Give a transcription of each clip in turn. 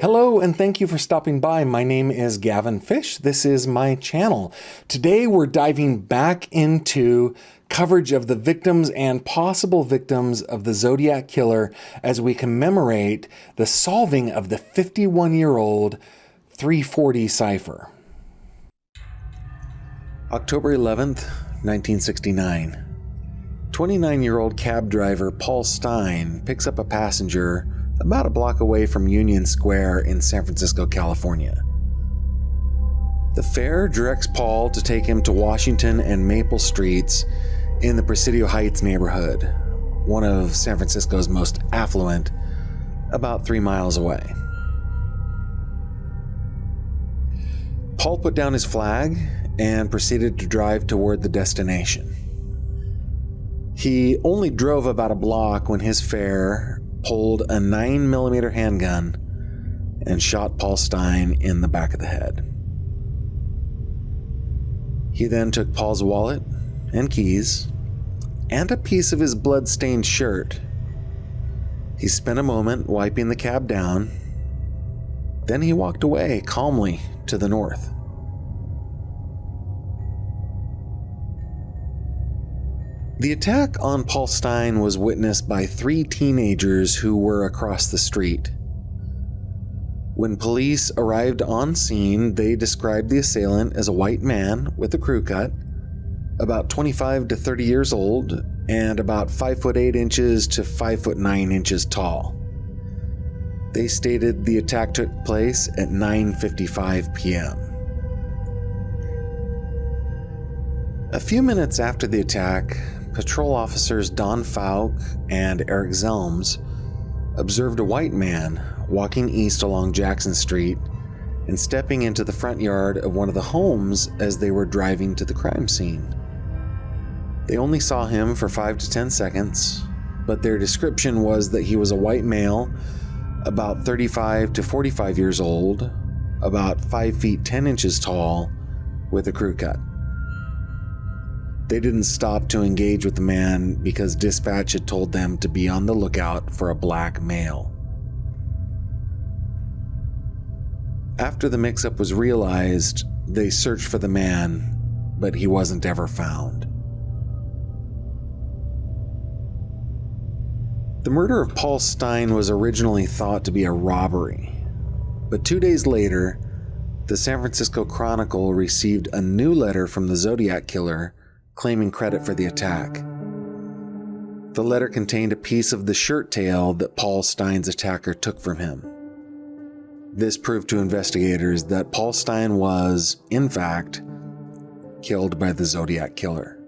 Hello and thank you for stopping by. My name is Gavin Fish. This is my channel. Today we're diving back into coverage of the victims and possible victims of the Zodiac Killer as we commemorate the solving of the 51-year-old 340 cipher. October 11th, 1969. 29-year-old cab driver Paul Stine picks up a passenger about a block away from Union Square in San Francisco, California. The fare directs Paul to take him to Washington and Maple Streets in the Presidio Heights neighborhood, one of San Francisco's most affluent, about 3 miles away. Paul put down his flag and proceeded to drive toward the destination. He only drove about a block when his fare pulled a 9mm handgun and shot Paul Stine in the back of the head. He then took Paul's wallet and keys and a piece of his blood-stained shirt. He spent a moment wiping the cab down. Then he walked away calmly to the north. The attack on Paul Stine was witnessed by 3 teenagers who were across the street. When police arrived on scene, they described the assailant as a white man with a crew cut, about 25 to 30 years old, and about 5'8" to 5'9" tall. They stated the attack took place at 9:55 p.m. A few minutes after the attack, patrol officers Don Falk and Eric Zelms observed a white man walking east along Jackson Street and stepping into the front yard of one of the homes as they were driving to the crime scene. They only saw him for 5 to 10 seconds, but their description was that he was a white male, about 35 to 45 years old, about 5 feet 10 inches tall, with a crew cut. They didn't stop to engage with the man because dispatch had told them to be on the lookout for a black male. After the mix-up was realized, they searched for the man, but he wasn't ever found. The murder of Paul Stine was originally thought to be a robbery, but 2 days later, the San Francisco Chronicle received a new letter from the Zodiac Killer claiming credit for the attack. The letter contained a piece of the shirt tail that Paul Stine's attacker took from him. This proved to investigators that Paul Stine was, in fact, killed by the Zodiac Killer.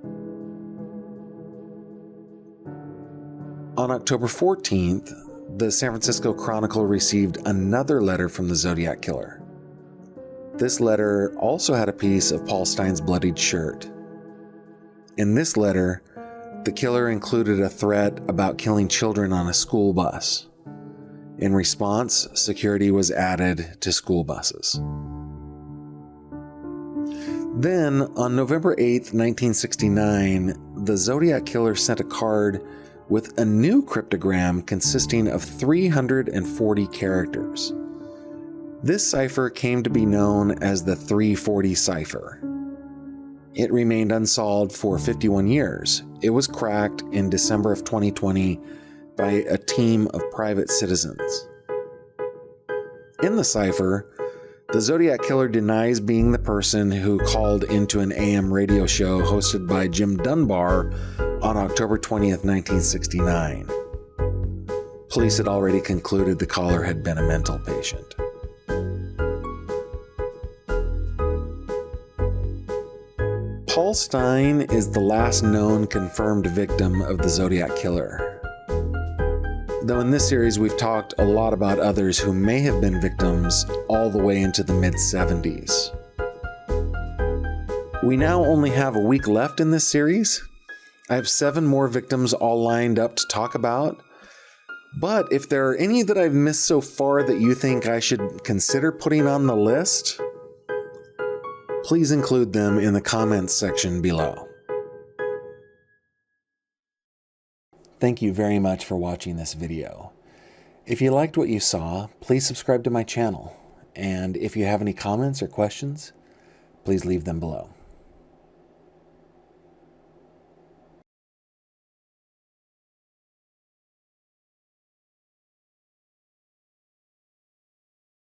On October 14th, the San Francisco Chronicle received another letter from the Zodiac Killer. This letter also had a piece of Paul Stine's bloodied shirt. In this letter, the killer included a threat about killing children on a school bus. In response, security was added to school buses. Then, on November 8th, 1969, the Zodiac Killer sent a card with a new cryptogram consisting of 340 characters. This cipher came to be known as the 340 cipher. It remained unsolved for 51 years. It was cracked in December of 2020 by a team of private citizens. In the cipher, the Zodiac Killer denies being the person who called into an AM radio show hosted by Jim Dunbar on October 20th, 1969. Police had already concluded the caller had been a mental patient. Paul Stine is the last known confirmed victim of the Zodiac Killer. Though in this series we've talked a lot about others who may have been victims all the way into the mid-70s. We now only have a week left in this series. I have 7 more victims all lined up to talk about. But if there are any that I've missed so far that you think I should consider putting on the list, please include them in the comments section below. Thank you very much for watching this video. If you liked what you saw, please subscribe to my channel. And if you have any comments or questions, please leave them below.